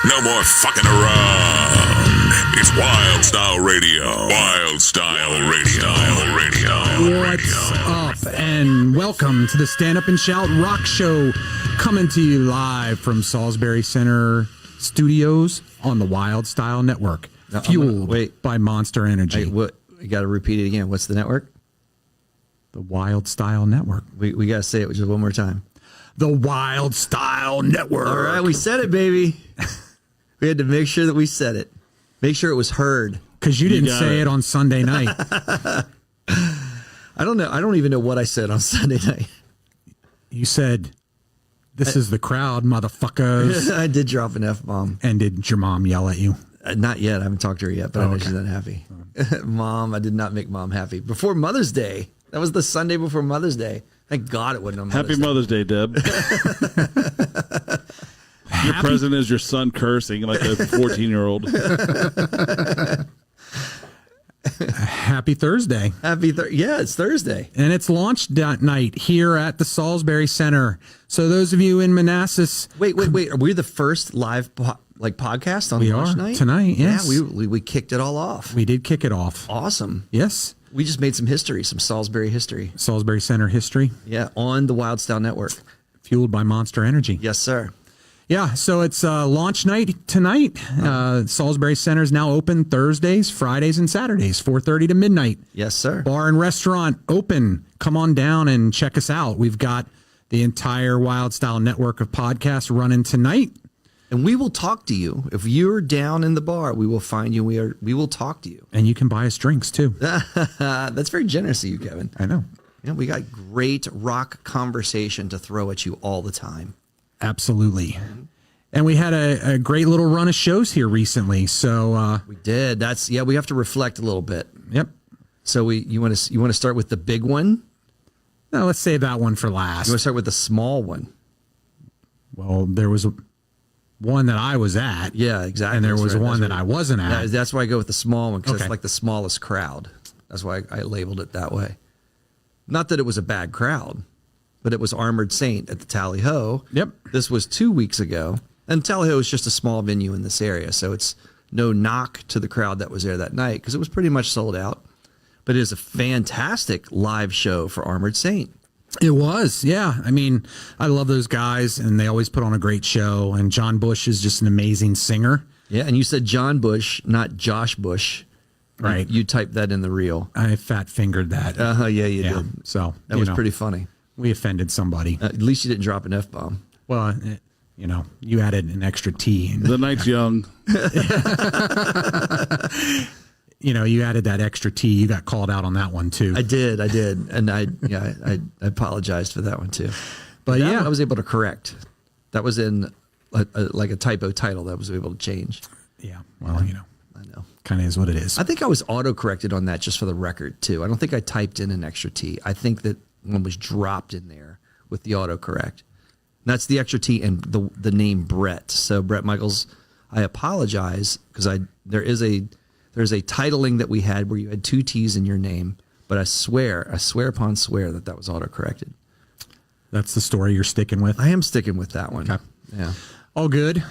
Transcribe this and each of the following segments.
No more fucking around. It's Wild Style Radio. Wild Style Radio. What's up? And welcome to the Stand Up and Shout Rock Show, coming to you live from Salisbury Center Studios on the Wild Style Network, fueled by Monster Energy. You got to repeat it again. What's the network? The Wild Style Network. We got to say it just one more time. The Wild Style Network. All right, we said it, baby. We had to make sure that we said it. Make sure it was heard. Because you didn't say it on Sunday night. I don't know. I don't even know what I said on Sunday night. You said, "This is the crowd, motherfuckers." I did drop an F-bomb. And did your mom yell at you? Not yet. I haven't talked to her yet, but I know she's not happy. Mom, I did not make Mom happy. Before Mother's Day. That was the Sunday before Mother's Day. Thank God it wasn't on Mother's Day. Happy Mother's Day, Deb. Your present is your son cursing like a 14-year-old. Happy Thursday. Yeah, it's Thursday. And it's launch night here at the Salisbury Center. So those of you in Manassas... Wait. Are we the first live podcast on launch night? Tonight, yes. Yeah, we kicked it all off. We did kick it off. Awesome. Yes. We just made some history, some Salisbury history. Salisbury Center history. Yeah, on the Wild Style Network. Fueled by Monster Energy. Yes, sir. Yeah, so it's launch night tonight. Salisbury Center is now open Thursdays, Fridays, and Saturdays, 4:30 to midnight. Yes, sir. Bar and restaurant open. Come on down and check us out. We've got the entire Wild Style network of podcasts running tonight. And we will talk to you. If you're down in the bar, we will find you. We will talk to you. And you can buy us drinks, too. That's very generous of you, Kevin. I know. Yeah, we got great rock conversation to throw at you all the time. Absolutely. And we had a great little run of shows here recently. So we did. We have to reflect a little bit. Yep. So you want to start with the big one? No, let's save that one for last. You want to start with the small one? Well, there was one that I was at. Yeah, exactly. And there was one that I wasn't at. Yeah, that's why I go with the small one, because it's like the smallest crowd. That's why I labeled it that way. Not that it was a bad crowd, but it was Armored Saint at the Tally Ho. Yep. This was 2 weeks ago. And Tally Ho is just a small venue in this area, so it's no knock to the crowd that was there that night, because it was pretty much sold out. But it is a fantastic live show for Armored Saint. It was, yeah. I mean, I love those guys, and they always put on a great show. And John Bush is just an amazing singer. Yeah, and you said John Bush, not Josh Bush. Right. You typed that in the reel. I fat-fingered that. Yeah, you did. So that was pretty funny. We offended somebody. At least you didn't drop an F-bomb. Well, you added an extra T. The night's young. You added that extra T. You got called out on that one, too. I did. And I apologized for that one, too. But I was able to correct. That was in a typo title that I was able to change. Yeah, well, I know. Kind of is what it is. I think I was auto-corrected on that just for the record, too. I don't think I typed in an extra T. I think that one was dropped in there with the autocorrect. And that's the extra T and the name Brett. So, Brett Michaels, I apologize, because there's a titling that we had where you had 2 T's in your name, but I swear upon swear that was autocorrected. That's the story you're sticking with? I am sticking with that one. Okay. Yeah. All good.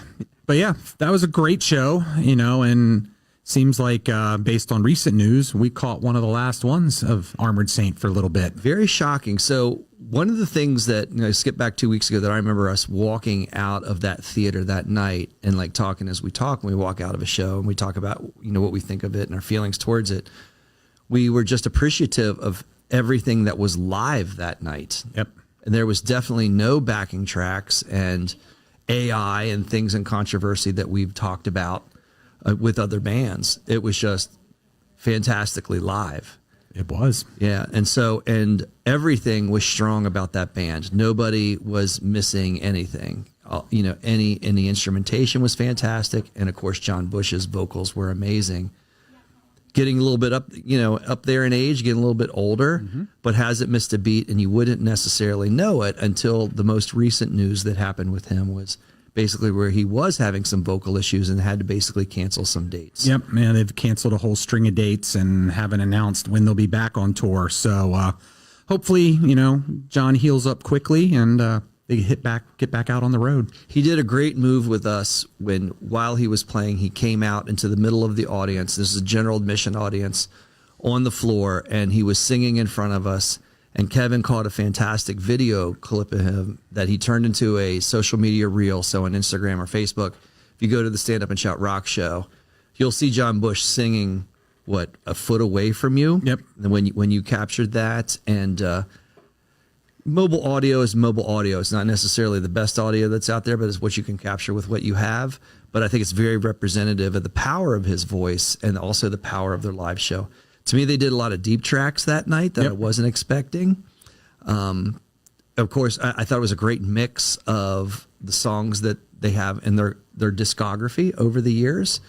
But yeah, that was a great show, and seems like based on recent news, we caught one of the last ones of Armored Saint for a little bit. Very shocking. So one of the things that, skip back 2 weeks ago, that I remember us walking out of that theater that night and talking as we talk when we walk out of a show, and we talk about, what we think of it and our feelings towards it. We were just appreciative of everything that was live that night. Yep. And there was definitely no backing tracks and AI and things in controversy that we've talked about with other bands. It was just fantastically live. It was. Yeah. And everything was strong about that band. Nobody was missing anything. Any instrumentation was fantastic. And of course, John Bush's vocals were amazing. Getting a little bit up there in age, getting a little bit older, but hasn't missed a beat. And you wouldn't necessarily know it until the most recent news that happened with him was basically where he was having some vocal issues and had to basically cancel some dates. Yep, man, they've canceled a whole string of dates and haven't announced when they'll be back on tour. So hopefully, John heals up quickly and they get back out on the road. He did a great move with us while he was playing, he came out into the middle of the audience. This is a general admission audience on the floor, and he was singing in front of us. And Kevin caught a fantastic video clip of him that he turned into a social media reel. So on Instagram or Facebook, if you go to the Stand Up and Shout Rock Show, you'll see John Bush singing, a foot away from you? Yep. And when you captured that, and mobile audio is mobile audio. It's not necessarily the best audio that's out there, but it's what you can capture with what you have. But I think it's very representative of the power of his voice and also the power of their live show. To me, they did a lot of deep tracks that night that I wasn't expecting. Of course, I thought it was a great mix of the songs that they have in their discography over the years.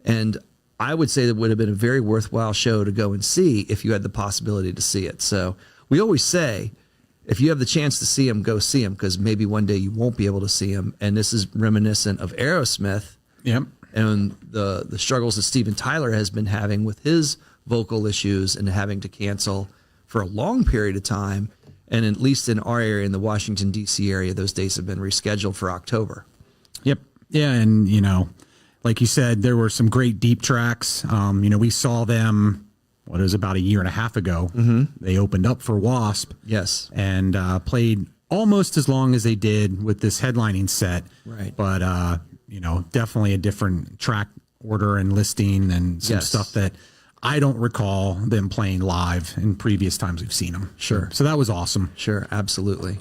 And I would say that would have been a very worthwhile show to go and see if you had the possibility to see it. So we always say, if you have the chance to see him, go see him, because maybe one day you won't be able to see him. And this is reminiscent of Aerosmith. Yep. And the struggles that Steven Tyler has been having with his vocal issues and having to cancel for a long period of time. And at least in our area, in the Washington, D.C. area, those dates have been rescheduled for October. Yep. Yeah. And, like you said, there were some great deep tracks. We saw them, it was about a year and a half ago. Mm-hmm. They opened up for Wasp. Yes. And played almost as long as they did with this headlining set. Right. But, definitely a different track order and listing and some stuff that I don't recall them playing live in previous times we've seen them. Sure. So that was awesome. Sure. Absolutely.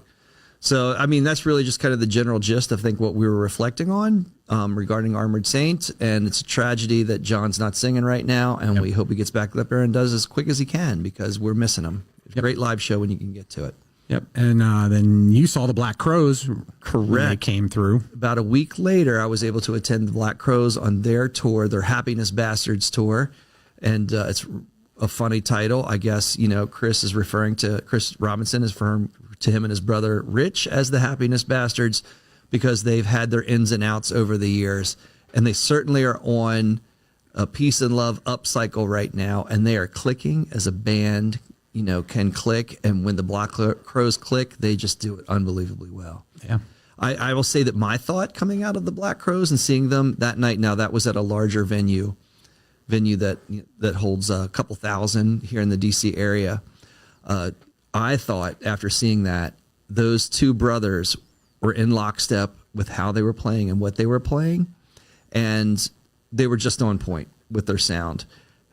So, that's really just kind of the general gist, I think, what we were reflecting on regarding Armored Saint. And it's a tragedy that John's not singing right now. And we hope he gets back up there and does as quick as he can, because we're missing him. It's a great live show when you can get to it. Yep. And then you saw the Black Crowes. Correct. When they came through. About a week later, I was able to attend the Black Crowes on their tour, their Happiness Bastards tour. And it's a funny title. I guess, Chris Robinson is referring to him and his brother Rich as the Happiness Bastards, because they've had their ins and outs over the years. And they certainly are on a peace and love upcycle right now. And they are clicking as a band, can click. And when the Black Crowes click, they just do it unbelievably well. Yeah. I will say that my thought coming out of the Black Crowes and seeing them that night, now that was at a larger venue that holds a couple thousand here in the DC area. I thought after seeing that, those two brothers were in lockstep with how they were playing and what they were playing. And they were just on point with their sound.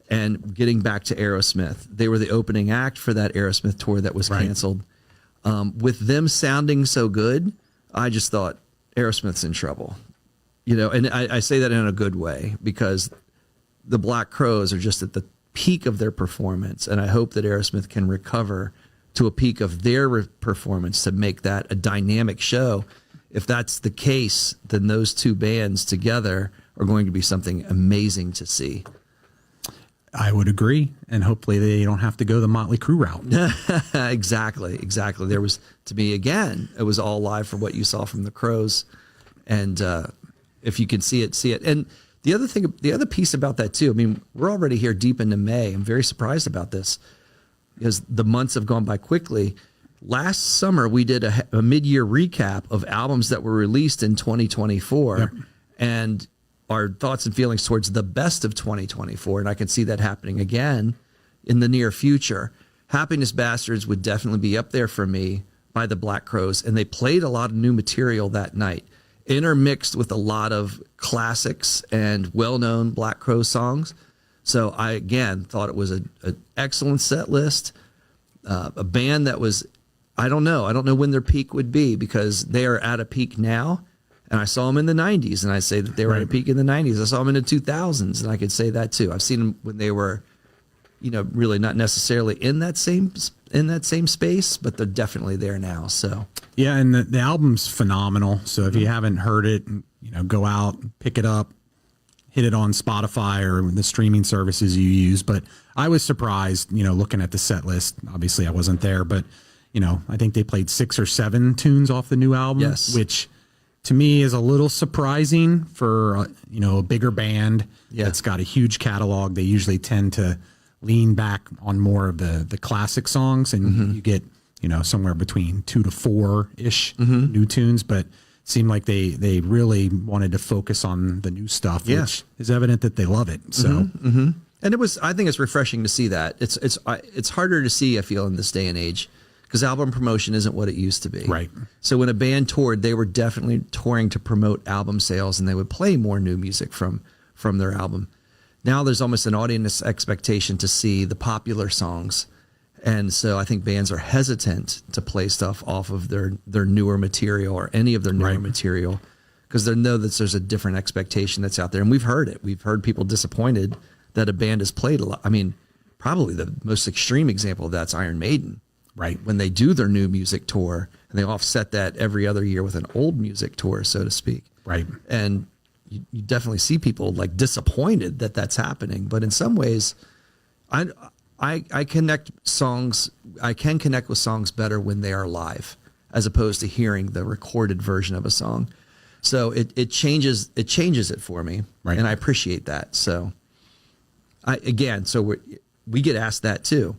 And getting back to Aerosmith, they were the opening act for that Aerosmith tour that was canceled. With them sounding so good, I just thought Aerosmith's in trouble. And I say that in a good way, because the Black Crowes are just at the peak of their performance. And I hope that Aerosmith can recover to a peak of their performance to make that a dynamic show. If that's the case, then those two bands together are going to be something amazing to see. I would agree. And hopefully they don't have to go the Motley Crue route. Exactly. There was, to me, again, it was all live for what you saw from the Crowes. And if you can see it, see it. And the other piece about that too, we're already here deep into May. I'm very surprised about this, because the months have gone by quickly. Last summer, we did a mid-year recap of albums that were released in 2024 and our thoughts and feelings towards the best of 2024. And I can see that happening again in the near future. Happiness Bastards would definitely be up there for me by the Black Crowes. And they played a lot of new material that night, intermixed with a lot of classics and well-known Black Crowes songs. So I, again, thought it was an excellent set list. A band that was, I don't know when their peak would be, because they are at a peak now. And I saw them in the 90s, and I say that they were at a peak in the 90s. I saw them in the 2000s, and I could say that too. I've seen them when they were, really not necessarily in that same space, but they're definitely there now. So yeah, and the album's phenomenal. So if you haven't heard it, go out, pick it up, hit it on Spotify or the streaming services you use. But I was surprised, looking at the set list. Obviously, I wasn't there, but I think they played 6 or 7 tunes off the new album, which to me is a little surprising for a bigger band that's got a huge catalog. They usually tend to lean back on more of the classic songs, and you get somewhere between 2 to 4 ish new tunes, but seemed like they really wanted to focus on the new stuff, which is evident that they love it. So, and I think it's refreshing to see that. It's harder to see, I feel, in this day and age, because album promotion isn't what it used to be. Right. So when a band toured, they were definitely touring to promote album sales, and they would play more new music from their album. Now there's almost an audience expectation to see the popular songs. And so I think bands are hesitant to play stuff off of their newer material or any of their newer material, because they know that there's a different expectation that's out there. And we've heard it. We've heard people disappointed that a band has played a lot. I mean, probably the most extreme example of that's Iron Maiden. Right. When they do their new music tour, and they offset that every other year with an old music tour, so to speak. Right. And you definitely see people like disappointed that that's happening. But in some ways, I connect songs. I can connect with songs better when they are live, as opposed to hearing the recorded version of a song. So it changes it for me, right. And I appreciate that. So we get asked that too,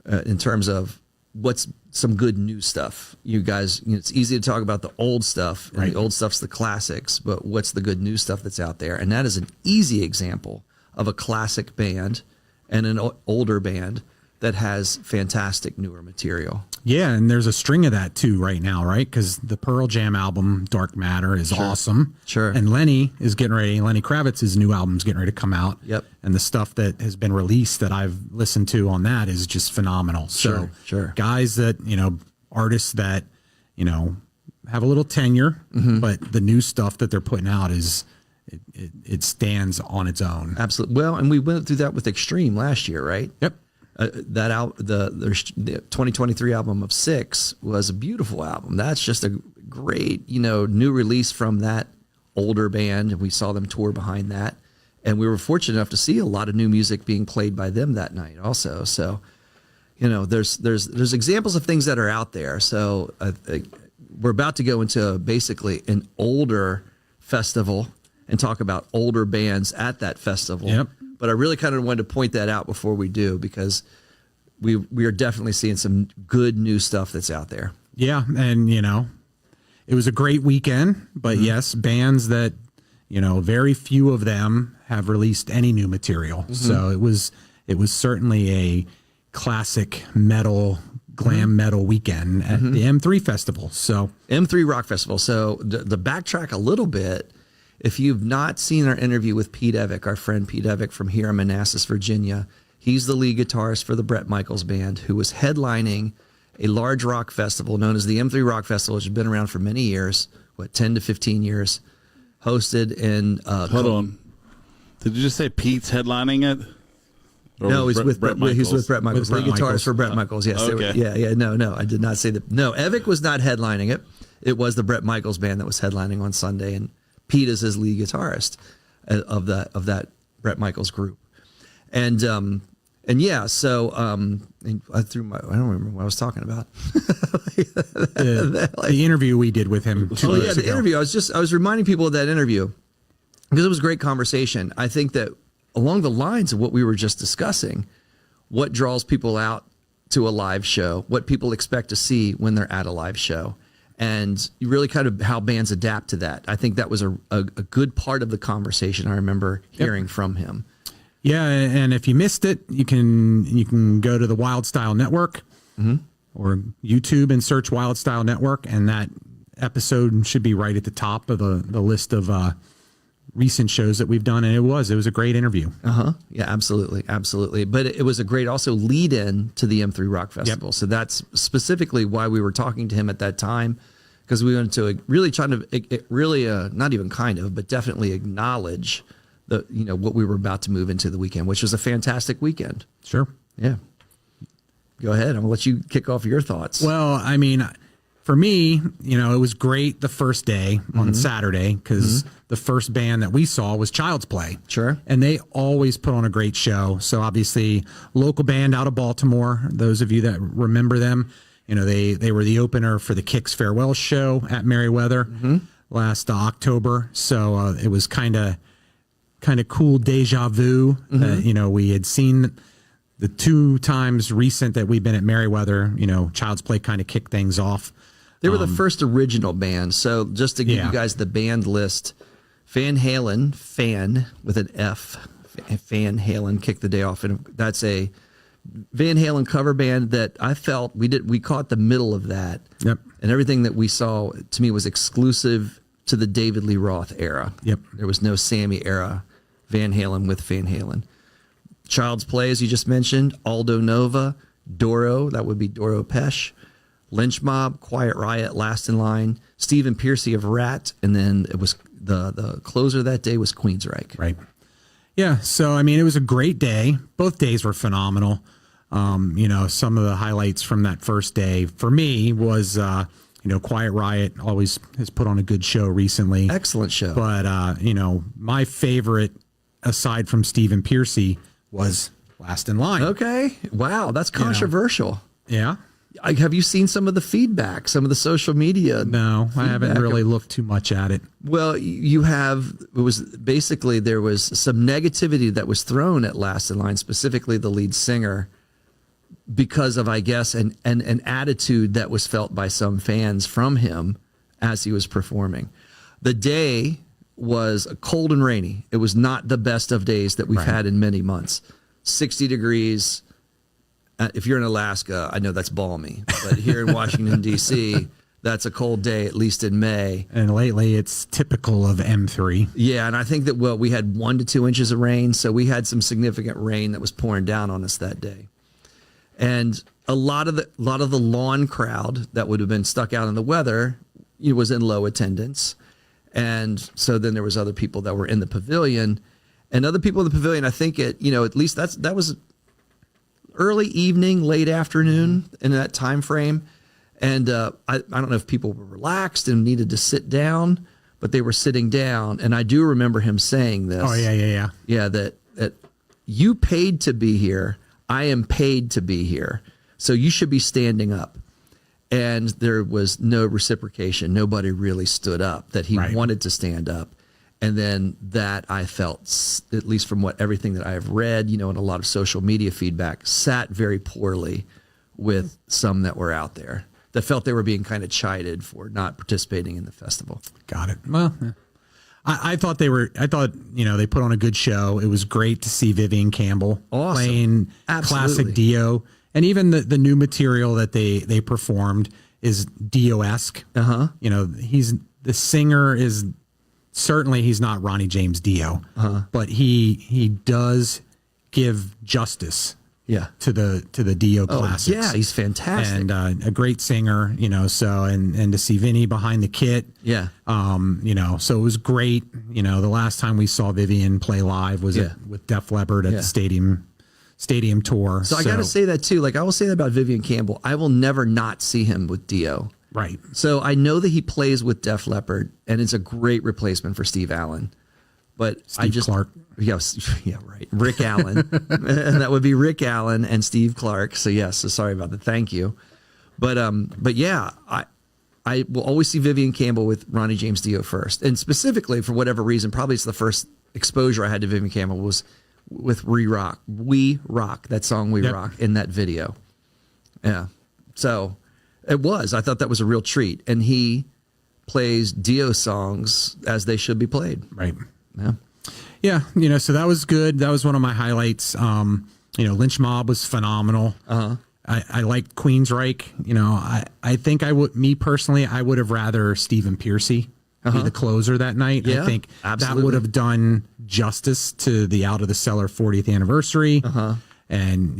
in terms of what's some good new stuff. You guys, it's easy to talk about the old stuff, and right. The old stuff's the classics, but what's the good new stuff that's out there? And that is an easy example of a classic band and an older band that has fantastic newer material. Yeah, and there's a string of that too right now, right? Because the Pearl Jam album, Dark Matter, is awesome. Sure. And Lenny Kravitz's new album's getting ready to come out. Yep. And the stuff that has been released that I've listened to on that is just phenomenal. So Sure. Guys that, artists that, have a little tenure, but the new stuff that they're putting out is, it stands on its own. Absolutely. Well, and we went through that with Extreme last year, right? Yep. The 2023 album of 6 was a beautiful album. That's just a great, new release from that older band, and we saw them tour behind that. And we were fortunate enough to see a lot of new music being played by them that night also. So, there's examples of things that are out there. So we're about to go into basically an older festival and talk about older bands at that festival. Yep. But I really kind of wanted to point that out before we do, because we are definitely seeing some good new stuff that's out there. Yeah, and it was a great weekend, but yes, bands that very few of them have released any new material. So it was certainly a classic metal, glam metal weekend at the M3 Festival. So M3 Rock Festival. So the backtrack a little bit. If you've not seen our interview with Pete Evick, our friend Pete Evick from here in Manassas, Virginia, he's the lead guitarist for the Bret Michaels Band, who was headlining a large rock festival known as the M3 Rock Festival, which has been around for many years, 10 to 15 years, hosted in... Hold on. Did you just say Pete's headlining it? Or No, was he's with Bret Michaels. He's with Bret Michaels. With Lead Bret guitarist Michaels. for Bret Michaels, yes. Okay. No, I did not say that. No, Evick was not headlining it. It was the Bret Michaels Band that was headlining on Sunday, and Pete is his lead guitarist of that Bret Michaels group. And yeah, so and I don't remember what I was talking about. the interview we did with him 2 weeks ago. The interview. I was reminding people of that interview because it was a great conversation. I think that along the lines of what we were just discussing, what draws people out to a live show, what people expect to see when they're at a live show. And really kind of how bands adapt to that. I think that was a good part of the conversation I remember hearing from him. Yeah, and if you missed it, you can go to the Wylde Style Network or YouTube and search Wylde Style Network, and that episode should be right at the top of the list of recent shows that we've done. And it was a great interview. Yeah, absolutely. But it was a great also lead in to the M3 Rock Festival. Yep. So that's specifically why we were talking to him at that time, because we wanted to really try to not even kind of, but definitely acknowledge what we were about to move into the weekend, which was a fantastic weekend. Sure. Yeah. Go ahead. I'm gonna let you kick off your thoughts. Well, I mean, for me, it was great the first day on Saturday, because the first band that we saw was Child's Play. Sure. And they always put on a great show. So obviously, local band out of Baltimore, those of you that remember them, they were the opener for the Kicks Farewell show at Merriweather last October. So it was kind of cool deja vu. We had seen the 2 times recent that we've been at Merriweather, Child's Play kind of kicked things off. They were the first original band. So just to give you guys the band list, Van Halen, Fan with an F, Van Halen kicked the day off. And that's a Van Halen cover band that I felt we caught the middle of that. Yep. And everything that we saw to me was exclusive to the David Lee Roth era. Yep. There was no Sammy era Van Halen with Van Halen. Child's Play, as you just mentioned, Aldo Nova, Doro, that would be Doro Pesh, Lynch Mob, Quiet Riot, Last in Line, Stephen Pearcy of Rat, and then it was the closer that day was Queensryche. Right. Yeah. So, I mean, it was a great day. Both days were phenomenal. Some of the highlights from that first day for me was, Quiet Riot always has put on a good show recently. Excellent show. But, my favorite, aside from Stephen Pearcy, was Last in Line. Okay. Wow. That's controversial. Yeah. Have you seen some of the feedback, some of the social media? No, I haven't really looked too much at it. Well, there was some negativity that was thrown at Last in Line, specifically the lead singer, because of, I guess, an attitude that was felt by some fans from him as he was performing. The day was cold and rainy. It was not the best of days that we've had in many months. 60 degrees. If you're in Alaska, I know that's balmy. But here in Washington, D.C., that's a cold day, at least in May. And lately, it's typical of M3. Yeah, and I think that, we had 1 to 2 inches of rain, so we had some significant rain that was pouring down on us that day. And a lot of the lawn crowd that would have been stuck out in the weather was in low attendance. And so then there was other people that were in the pavilion. And other people in the pavilion, I think at least that was early evening, late afternoon in that time frame. And I don't know if people were relaxed and needed to sit down, but they were sitting down. And I do remember him saying this. Oh, yeah. Yeah, that you paid to be here. I am paid to be here. So you should be standing up. And there was no reciprocation. Nobody really stood up, that he wanted to stand up. And then that I felt, at least from everything that I have read, and a lot of social media feedback, sat very poorly with some that were out there that felt they were being kind of chided for not participating in the festival. Got it. Well, I thought they put on a good show. It was great to see Vivian Campbell playing classic Dio. And even the new material that they performed is Dio-esque. He's the singer is certainly he's not Ronnie James Dio, but he does give justice to the Dio classics. Yeah, he's fantastic. And a great singer, so and to see Vinny behind the kit. Yeah. So it was great. The last time we saw Vivian play live was with Def Leppard at the stadium tour. So I got to say that too. Like I will say that about Vivian Campbell. I will never not see him with Dio. Right. So I know that he plays with Def Leppard, and it's a great replacement for Steve Allen. But Clark. Yeah, right. Rick Allen. And that would be Rick Allen and Steve Clark. So yes, so sorry about that. Thank you. But yeah, I will always see Vivian Campbell with Ronnie James Dio first. And specifically, for whatever reason, probably it's the first exposure I had to Vivian Campbell was with We Rock, that song We Rock in that video. Yeah. So it was. I thought that was a real treat. And he plays Dio songs as they should be played. Right. Yeah. Yeah. So that was good. That was one of my highlights. Lynch Mob was phenomenal. I liked Queensryche. I think me personally, I would have rather Stephen Pearcy be the closer that night. Yeah, I think absolutely. that would have done justice to the Out of the Cellar 40th anniversary. And,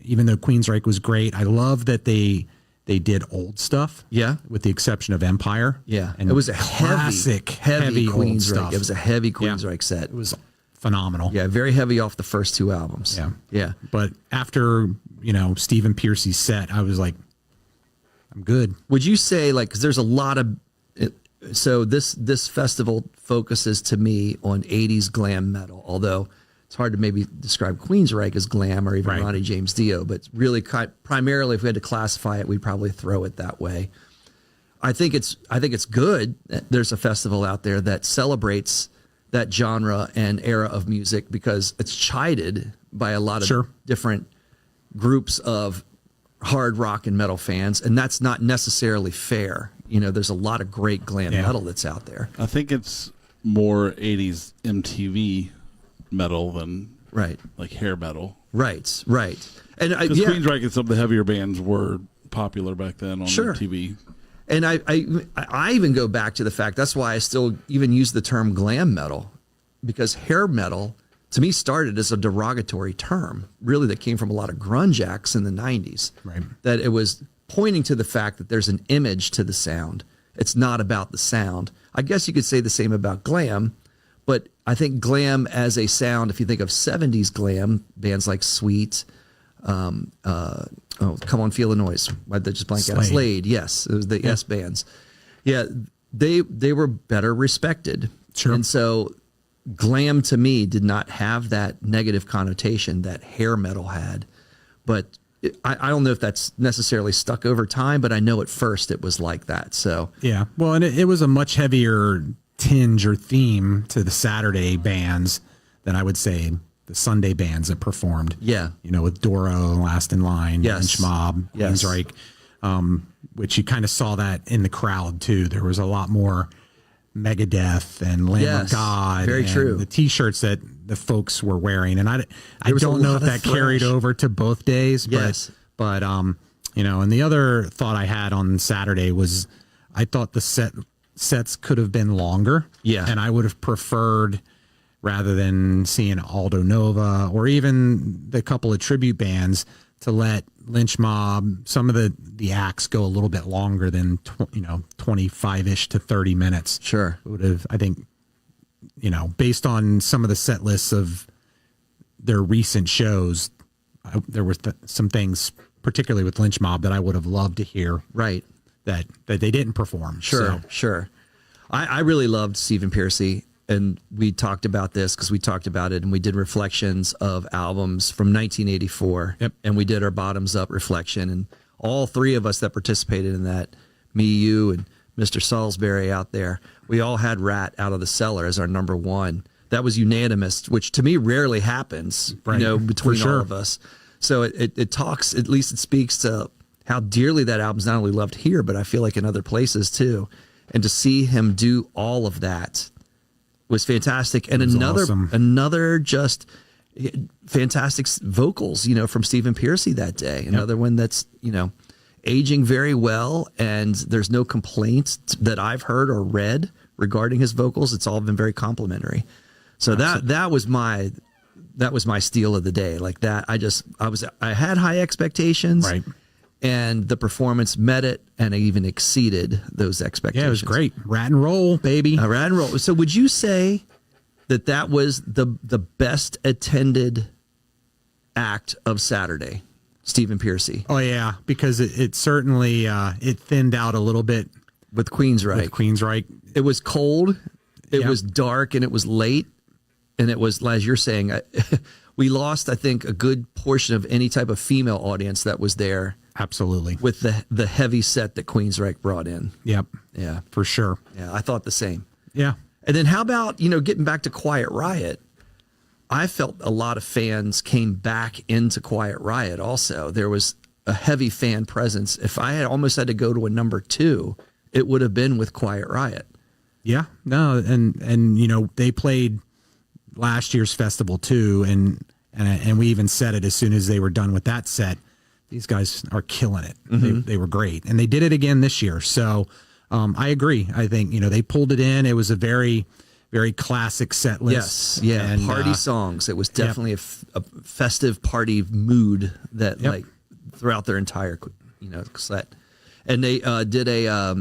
even though Queensryche was great, I love that they did old stuff. Yeah. With the exception of Empire. Yeah. And it was a classic, heavy old stuff. It was a heavy Queensryche set. It was phenomenal. Yeah. Very heavy off the first 2 albums. Yeah. Yeah. But after, Stephen Pearcy's set, I was like, I'm good. Would you say, because there's a lot of, so this festival focuses to me on 80s glam metal, although it's hard to maybe describe Queensryche as glam or even Ronnie James Dio, but really primarily, if we had to classify it, we'd probably throw it that way. I think it's good that there's a festival out there that celebrates that genre and era of music because it's chided by a lot of different groups of hard rock and metal fans, and that's not necessarily fair. You know, there's a lot of great glam metal that's out there. I think it's more 80s MTV metal than like hair metal. Right. And Queensryche and some of the heavier bands were popular back then on MTV. And I even go back to the fact, that's why I still even use the term glam metal, because hair metal to me started as a derogatory term, really, that came from a lot of grunge acts in the 90s. Right. That it was pointing to the fact that there's an image to the sound. It's not about the sound. I guess you could say the same about glam, but I think glam as a sound, if you think of 70s glam, bands like Sweet, Come On Feel the Noise, why'd they just blank out? Slade, yes, it was the S bands. Yeah, they were better respected. Sure. And so glam to me did not have that negative connotation that hair metal had. But I don't know if that's necessarily stuck over time, but I know at first it was like that. So yeah, well, and it was a much heavier tinge or theme to the Saturday bands than I would say the Sunday bands that performed. Yeah, you know, with Doro, Last in Line, Lynch Mob, Queensryche, which you kind of saw that in the crowd too. There was a lot more Megadeth and Lamb of God. Very true. The T-shirts that the folks were wearing, and I don't know if that carried over to both days. But you know, and the other thought I had on Saturday was I thought the sets could have been longer. Yeah, and I would have preferred, rather than seeing Aldo Nova or even the couple of tribute bands, to let Lynch Mob, some of the acts go a little bit longer than 25-ish to 30 minutes. Sure. It would have, I think, you know, based on some of the set lists of their recent shows, there were some things, particularly with Lynch Mob, that I would have loved to hear. Right. That they didn't perform. Sure. I really loved Stephen Pearcy. And we talked about this because we talked about it and we did reflections of albums from 1984. Yep. And we did our bottoms up reflection. And all three of us that participated in that, me, you, and Mr. Salisbury out there, we all had Rat Out of the Cellar as our number one. That was unanimous, which to me rarely happens, right, between all of us. So it talks, at least it speaks to how dearly that album's not only loved here, but I feel like in other places too. And to see him do all of that was fantastic. And another just fantastic vocals, from Stephen Pearcy that day. Another one that's, aging very well. And there's no complaints that I've heard or read regarding his vocals. It's all been very complimentary. So that was my steal of the day. Like that, I had high expectations. Right. And the performance met it, and it even exceeded those expectations. Yeah, it was great. Rat and roll, baby. Rat and roll. So would you say that was the best attended act of Saturday, Stephen Pearcy? Oh, yeah, because it certainly it thinned out a little bit. With Queensryche. It was cold, it was dark, and it was late. And it was, as you're saying, we lost, I think, a good portion of any type of female audience that was there. Absolutely. With the heavy set that Queensryche brought in. Yep. Yeah. For sure. Yeah, I thought the same. Yeah. And then how about, getting back to Quiet Riot? I felt a lot of fans came back into Quiet Riot also. There was a heavy fan presence. If I had almost had to go to a number 2, it would have been with Quiet Riot. Yeah. No, and they played last year's festival too, and we even said it as soon as they were done with that set. These guys are killing it. Mm-hmm. They were great, and they did it again this year. So I agree. I think they pulled it in. It was a very, very classic set list. Yes, yeah, and party songs. It was definitely a festive party mood that like throughout their entire set. And they did a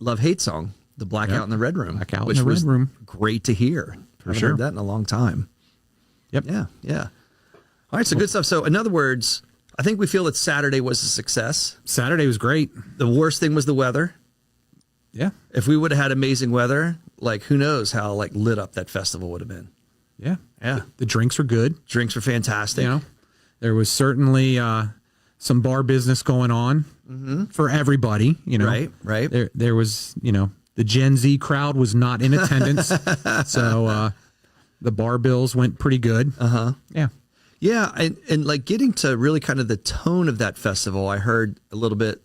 love-hate song, "The Blackout in the Red Room," which was great to hear. I haven't heard that in a long time. Yep. Yeah. All right, so good stuff. So in other words, I think we feel that Saturday was a success. Saturday was great. The worst thing was the weather. Yeah. If we would have had amazing weather, who knows how lit up that festival would have been. Yeah. Yeah. The drinks were good. Drinks were fantastic. There was certainly some bar business going on for everybody. Right. There was the Gen Z crowd was not in attendance, so The bar bills went pretty good. Yeah. Yeah, and like getting to really kind of the tone of that festival, I heard a little bit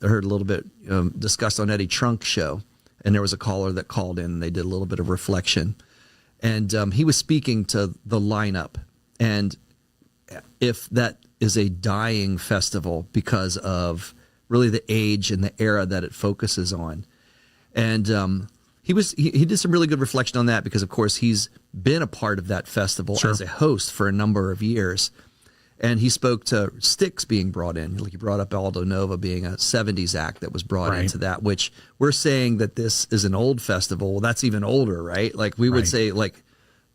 discussed on Eddie Trunk's show, and there was a caller that called in, and they did a little bit of reflection, and he was speaking to the lineup, and if that is a dying festival because of really the age and the era that it focuses on, and he did some really good reflection on that because, of course, he's been a part of that festival as a host for a number of years. And he spoke to Styx being brought in. Like, he brought up Aldo Nova being a 70s act that was brought into that, which we're saying that this is an old festival. Well, that's even older, right? Like, we would say, like,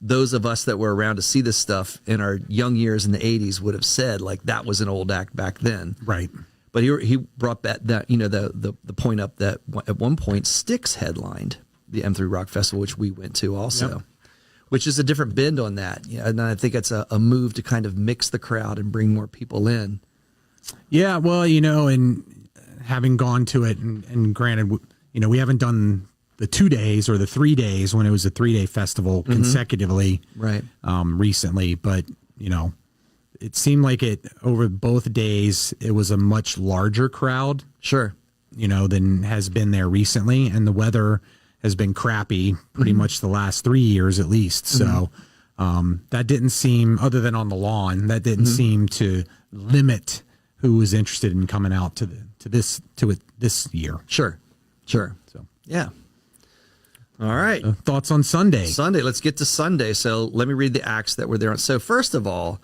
those of us that were around to see this stuff in our young years in the 80s would have said, like, that was an old act back then. Right. But he brought that you know, the point up that at one point Styx headlined the M3 Rock Festival, which we went to also, which is a different bend on that. Yeah, and I think it's a move to kind of mix the crowd and bring more people in. Yeah, well, you know, and having gone to it, and granted, you know, we haven't done the 2 days or the 3 days when it was a 3-day festival consecutively recently, but, you know, it seemed like it over both days, it was a much larger crowd. Sure. You know, than has been there recently. And the weather has been crappy pretty much the last 3 years at least. So that didn't seem, other than on the lawn, that didn't seem to limit who was interested in coming out to it this year. Sure. So yeah. All right. Thoughts on Sunday? Sunday. Let's get to Sunday. So let me read the acts that were there. So first of all,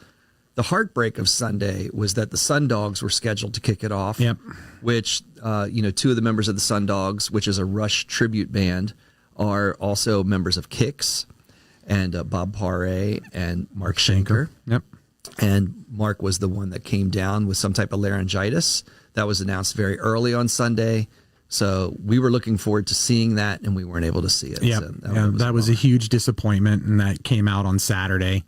the heartbreak of Sunday was that the Sun Dogs were scheduled to kick it off. Yep. Which, you know, two of the members of the Sun Dogs, which is a Rush tribute band, are also members of Kix, and Bob Paré and Mark Schenker. Yep. And Mark was the one that came down with some type of laryngitis. That was announced very early on Sunday. So we were looking forward to seeing that, and we weren't able to see it. Yeah, So that was a huge disappointment, and that came out on Saturday.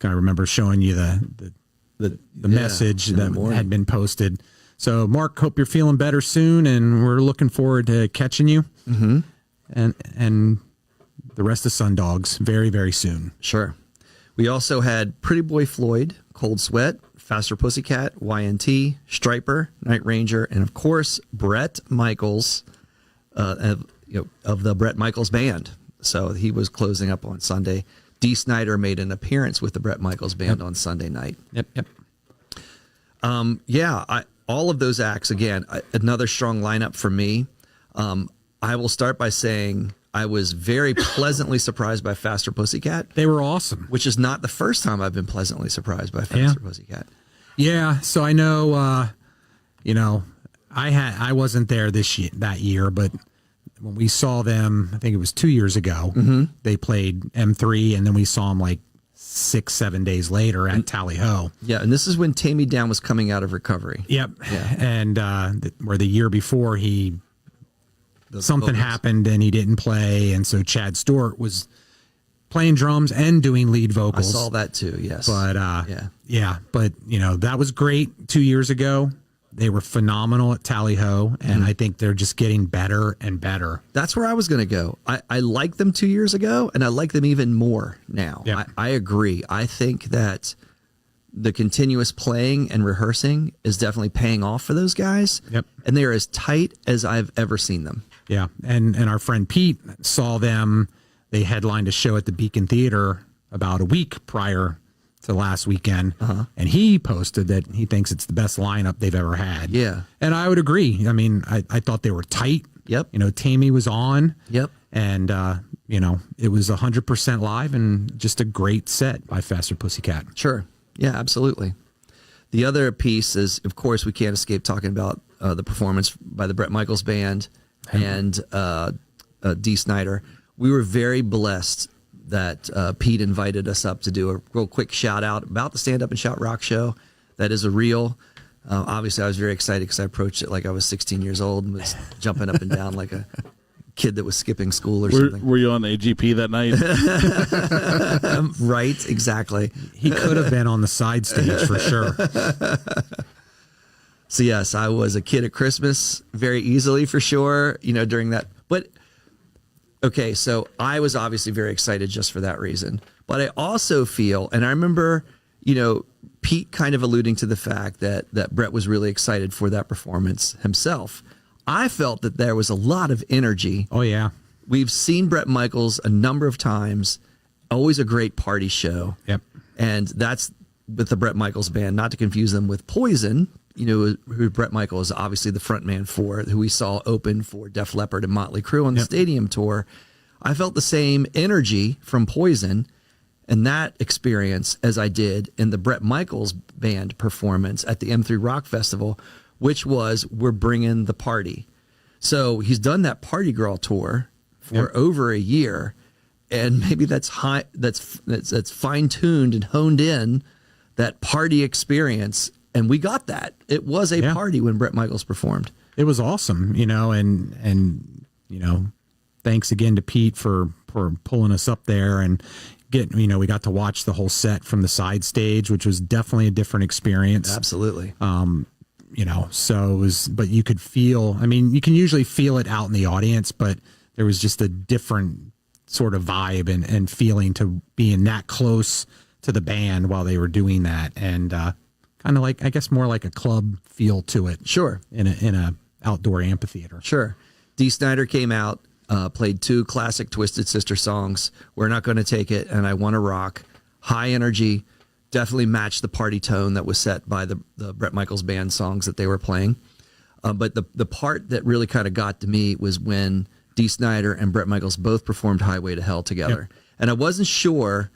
I remember showing you the message that had been posted. So, Mark, hope you're feeling better soon, and we're looking forward to catching you. And the rest of Sun Dogs very, very soon. Sure. We also had Pretty Boy Floyd, Cold Sweat, Faster Pussycat, YNT, Striper, Night Ranger, and of course Bret Michaels of the Bret Michaels Band. So he was closing up on Sunday. Dee Snider made an appearance with the Bret Michaels Band on Sunday night. Yep. All of those acts, again, another strong lineup for me. I will start by saying I was very pleasantly surprised by Faster Pussycat. They were awesome. Which is not the first time I've been pleasantly surprised by Faster Pussycat. Yeah, so I know, I wasn't there that year, but when we saw them, I think it was 2 years ago, they played M3, and then we saw them like 6-7 days later at Tally Ho. Yeah, and this is when Tammy Down was coming out of recovery. Yep. Yeah. And where the year before something happened and he didn't play, and so Chad Stewart was playing drums and doing lead vocals. I saw that too, yes. But but that was great 2 years ago. They were phenomenal at Tally Ho, and I think they're just getting better and better. That's where I was going to go. I liked them 2 years ago, and I like them even more now. Yep. I agree. I think that the continuous playing and rehearsing is definitely paying off for those guys. Yep. And they are as tight as I've ever seen them. Yeah. And our friend Pete saw them. They headlined a show at the Beacon Theater about a week prior to last weekend, and he posted that he thinks it's the best lineup they've ever had. Yeah. And I would agree. I mean, I thought they were tight. Yep. Tammy was on. Yep. And, it was 100% live and just a great set by Faster Pussycat. Sure. Yeah, absolutely. The other piece is, of course, we can't escape talking about the performance by the Bret Michaels Band and Dee Snider. We were very blessed that Pete invited us up to do a real quick shout out about the Stand Up and Shout Rock show. That is a reel. Obviously, I was very excited because I approached it like I was 16 years old and was jumping up and down like a kid that was skipping school or something. Were you on AGP that night? Right, exactly. He could have been on the side stage for sure. So yes, I was a kid at Christmas very easily for sure, during that. But Okay, so I was obviously very excited just for that reason. But I also feel, and I remember, Pete kind of alluding to the fact that Brett was really excited for that performance himself. I felt that there was a lot of energy. Oh, yeah. We've seen Bret Michaels a number of times, always a great party show. Yep. And that's with the Bret Michaels band, not to confuse them with Poison, who Bret Michaels is obviously the front man for, who we saw open for Def Leppard and Motley Crue on the stadium tour. I felt the same energy from Poison and that experience as I did in the Bret Michaels band performance at the M3 Rock Festival, which was we're bringing the party. So he's done that Party Girl tour for over a year, and maybe that's fine tuned and honed in that party experience. And we got that. It was a party when Bret Michaels performed. It was awesome, and thanks again to Pete for pulling us up there and getting, we got to watch the whole set from the side stage, which was definitely a different experience. Absolutely. So it was, but you could feel, you can usually feel it out in the audience, but there was just a different sort of vibe and feeling to being that close to the band while they were doing that. And, kind of like, I guess, more like a club feel to it. Sure. In a outdoor amphitheater. Sure. Dee Snider came out, played 2 classic Twisted Sister songs, We're Not Gonna Take It and I Wanna Rock. High energy, definitely matched the party tone that was set by the Bret Michaels band songs that they were playing. But the part that really kind of got to me was when Dee Snider and Bret Michaels both performed Highway to Hell together. Yep. And I wasn't sure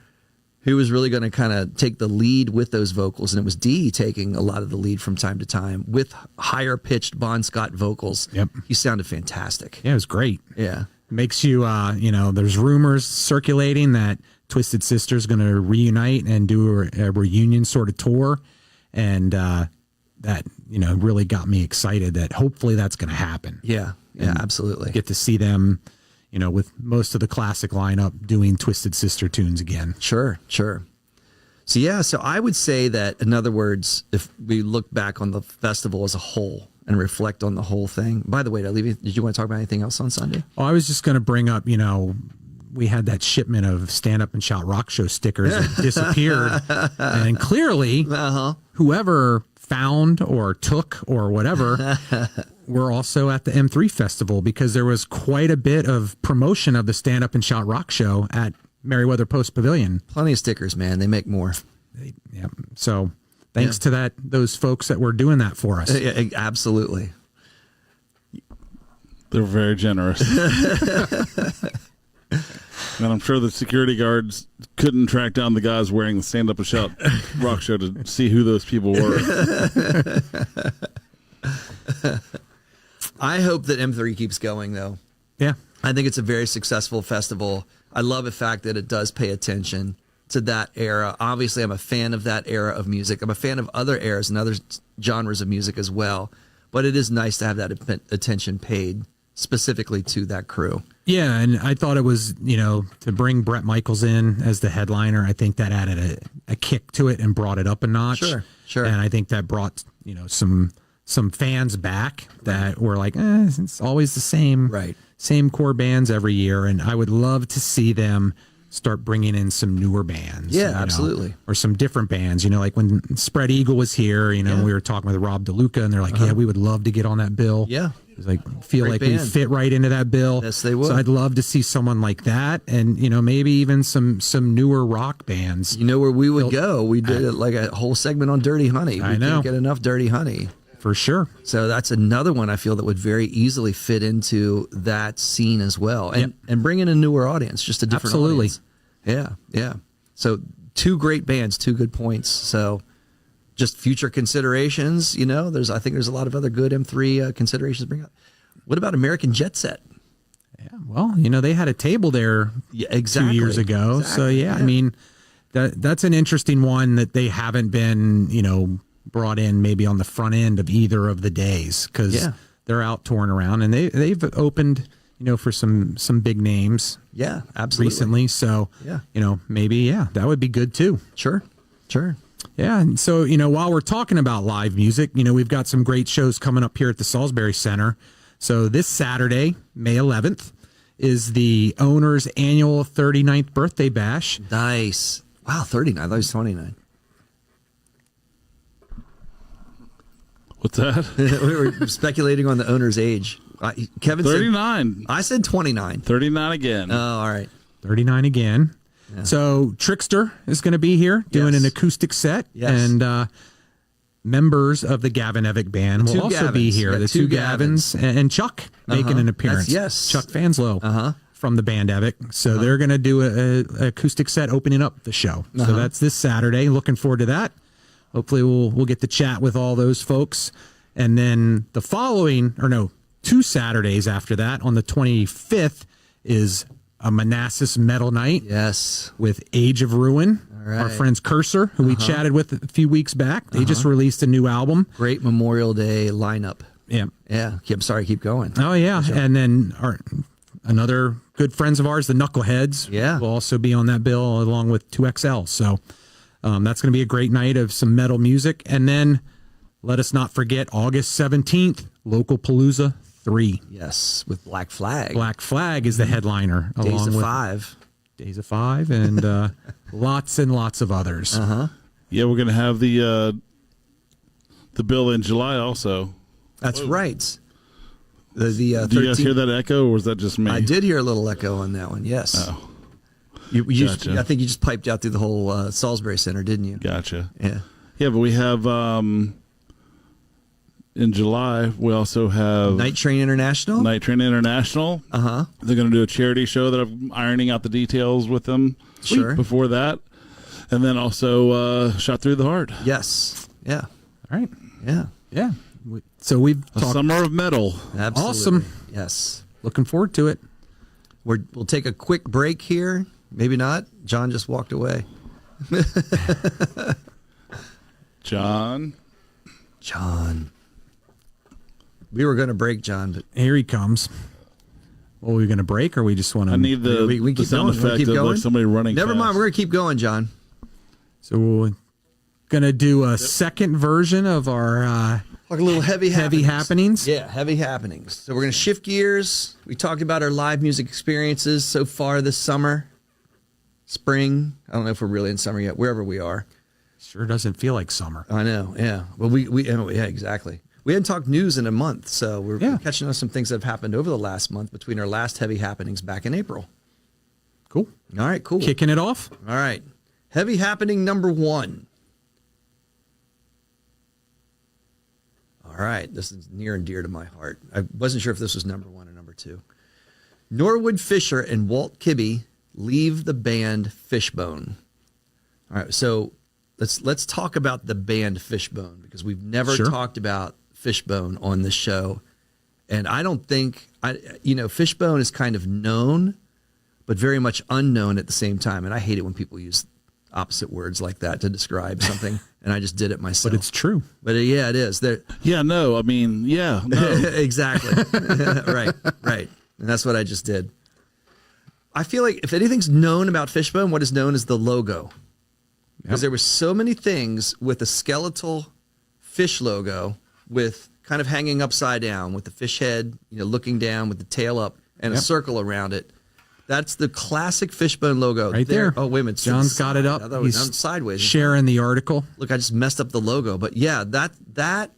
who was really going to kind of take the lead with those vocals. And it was Dee taking a lot of the lead from time to time with higher pitched Bon Scott vocals. Yep. He sounded fantastic. Yeah, it was great. Yeah. Makes you, there's rumors circulating that Twisted Sister's going to reunite and do a reunion sort of tour. And that, really got me excited that hopefully that's going to happen. Yeah. Yeah, absolutely. Get to see them, with most of the classic lineup doing Twisted Sister tunes again. Sure. So I would say that, in other words, if we look back on the festival as a whole and reflect on the whole thing. By the way, did you want to talk about anything else on Sunday? Oh, I was just going to bring up, we had that shipment of Stand Up and Shout Rock Show stickers that disappeared. And clearly, whoever found or took or whatever were also at the M3 Festival, because there was quite a bit of promotion of the Stand Up and Shout Rock Show at Merriweather Post Pavilion. Plenty of stickers, man. They make more. So thanks to those folks that were doing that for us. Yeah, absolutely. They're very generous. And I'm sure the security guards couldn't track down the guys wearing the Stand Up and Shout Rock Show to see who those people were. I hope that M3 keeps going, though. Yeah. I think it's a very successful festival. I love the fact that it does pay attention to that era. Obviously, I'm a fan of that era of music. I'm a fan of other eras and other genres of music as well. But it is nice to have that attention paid specifically to that crew. Yeah, and I thought it was, to bring Bret Michaels in as the headliner, I think that added a kick to it and brought it up a notch. Sure. And I think that brought, some fans back that were like, it's always the same. Right. Same core bands every year. And I would love to see them start bringing in some newer bands. Yeah, absolutely. Or some different bands, like when Spread Eagle was here, we were talking with Rob DeLuca and they're like, yeah, we would love to get on that bill. Yeah. It's like, feel Great like band. we fit right into that bill. Yes, they would. So I'd love to see someone like that. And, maybe even some newer rock bands. You know where we would go? We did like a whole segment on Dirty Honey. I know. Can't get enough Dirty Honey. For sure. So that's another one I feel that would very easily fit into that scene as well. And bring in a newer audience, just a different audience. Yeah. So 2 great bands, 2 good points. So just future considerations, I think there's a lot of other good M3 considerations to bring up. What about American Jet Set? Yeah, well, they had a table there 2 years ago. Exactly. So that's an interesting one that they haven't been, brought in maybe on the front end of either of the days, because they're out touring around and they've opened, for some big names. Yeah, absolutely. Recently. So, maybe, that would be good too. Sure. Yeah. And so, while we're talking about live music, we've got some great shows coming up here at the Salisbury Center. So this Saturday, May 11th, is the owner's annual 39th birthday bash. Nice. Wow, 39. I thought it was 29. What's that? We were speculating on the owner's age. Kevin 39. said, I said 29. 39 again. Oh, all right. 39 again. Yeah. So Trickster is going to be here doing an acoustic set. Yes. And members of the Gavin Evick band will also be here. The two Gavins and Chuck making an appearance. Chuck Fanslow from the band Evick. So they're going to do an acoustic set opening up the show. So that's this Saturday. Looking forward to that. Hopefully we'll get to chat with all those folks. And then the following, 2 Saturdays after that, on the 25th, is a Manassas Metal Night. Yes. With Age of Ruin. Right. Our friends Cursor, who we chatted with a few weeks back. They just released a new album. Great Memorial Day lineup. Yeah. Yeah. I'm sorry, keep going. Oh, yeah. And then another good friends of ours, the Knuckleheads, will also be on that bill along with 2XL. So that's going to be a great night of some metal music. And then let us not forget August 17th, Local Palooza 3. Yes, with Black Flag. Black Flag is the headliner. Days of Five. Days of Five and lots and lots of others. Yeah, we're going to have the bill in July also. That's right. The Did you guys hear that echo, or was that just me? I did hear a little echo on that one, yes. Oh. Gotcha. I think you just piped out through the whole Salisbury Center, didn't you? Gotcha. Yeah. Yeah, but we have, in July, we also have Night Train International. Night Train International. They're going to do a charity show that I'm ironing out the details with them. Sure. Before that. And then also Shot Through the Heart. Yes. Yeah. All right. Yeah. Yeah. So we've talked. Summer of Metal. Absolutely. Awesome. Yes. Looking forward to it. We'll take a quick break here. Maybe not. John just walked away. John. We were going to break John, but Here he comes. Well, are we going to break, or we just want to? I need the, we the keep sound going. effect Keep of going? like somebody running. Never fast. mind. We're going to keep going, John. So we're going to do a second version of our Like a little heavy happenings. Yeah, heavy happenings. So we're going to shift gears. We talked about our live music experiences so far this summer, spring. I don't know if we're really in summer yet, wherever we are. Sure doesn't feel like summer. I know, yeah. Well, yeah, exactly. We hadn't talked news in a month, so we're catching on some things that have happened over the last month between our last heavy happenings back in April. Cool. All right, cool. Kicking it off. All right. Heavy happening number 1. All right. This is near and dear to my heart. I wasn't sure if this was number 1 or number 2. Norwood Fisher and Walt Kibbe leave the band Fishbone. All right. So let's talk about the band Fishbone, because we've never talked about Fishbone on this show. And I don't think, Fishbone is kind of known, but very much unknown at the same time. And I hate it when people use opposite words like that to describe something. And I just did it myself. But it's true. But yeah, it is. Exactly. Right. And that's what I just did. I feel like if anything's known about Fishbone, what is known is the logo. Because there were so many things with a skeletal fish logo with kind of hanging upside down with the fish head, looking down with the tail up and a circle around it. That's the classic Fishbone logo. Right there. Oh, wait a minute. John's got it up. He's sideways. Sharing the article. Look, I just messed up the logo. But yeah, that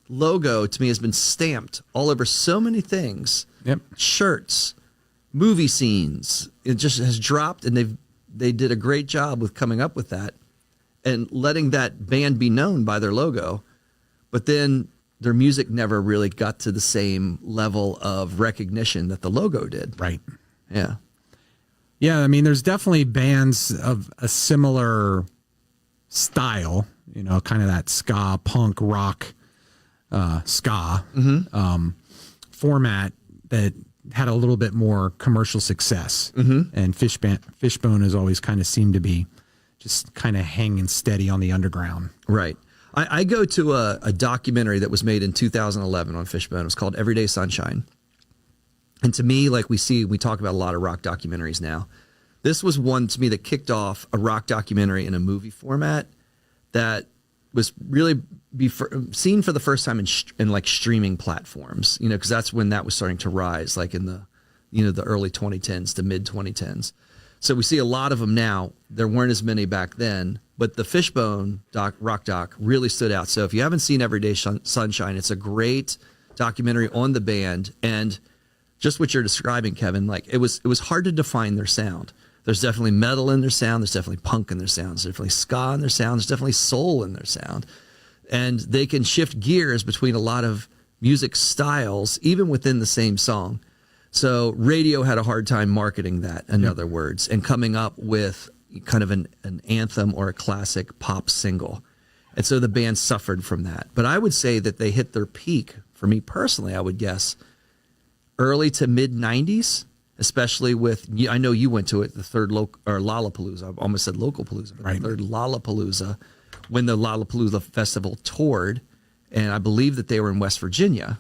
logo to me has been stamped all over so many things. Yep. Shirts, movie scenes. It just has dropped, and they did a great job with coming up with that and letting that band be known by their logo. But then their music never really got to the same level of recognition that the logo did. Right. Yeah. Yeah, I mean, there's definitely bands of a similar style, kind of that ska, punk, rock, ska format that had a little bit more commercial success. And Fishbone has always kind of seemed to be just kind of hanging steady on the underground. Right. I go to a documentary that was made in 2011 on Fishbone. It was called Everyday Sunshine. And to me, like we talk about a lot of rock documentaries now. This was one to me that kicked off a rock documentary in a movie format that was really seen for the first time in like streaming platforms, because that's when that was starting to rise, like in the the early 2010s to mid 2010s. So we see a lot of them now. There weren't as many back then, but the Fishbone rock doc really stood out. So if you haven't seen Everyday Sunshine, it's a great documentary on the band, and just what you're describing, Kevin, like it was hard to define their sound. There's definitely metal in their sound. There's definitely punk in their sound. There's definitely ska in their sound. There's definitely soul in their sound. And they can shift gears between a lot of music styles, even within the same song. So radio had a hard time marketing that, in other words, and coming up with kind of an anthem or a classic pop single. And so the band suffered from that. But I would say that they hit their peak, for me personally, I would guess, early to mid 90s, especially with, I know you went to it, the third Lollapalooza. I almost said Localpalooza, but the third Lollapalooza, when the Lollapalooza Festival toured. And I believe that they were in West Virginia.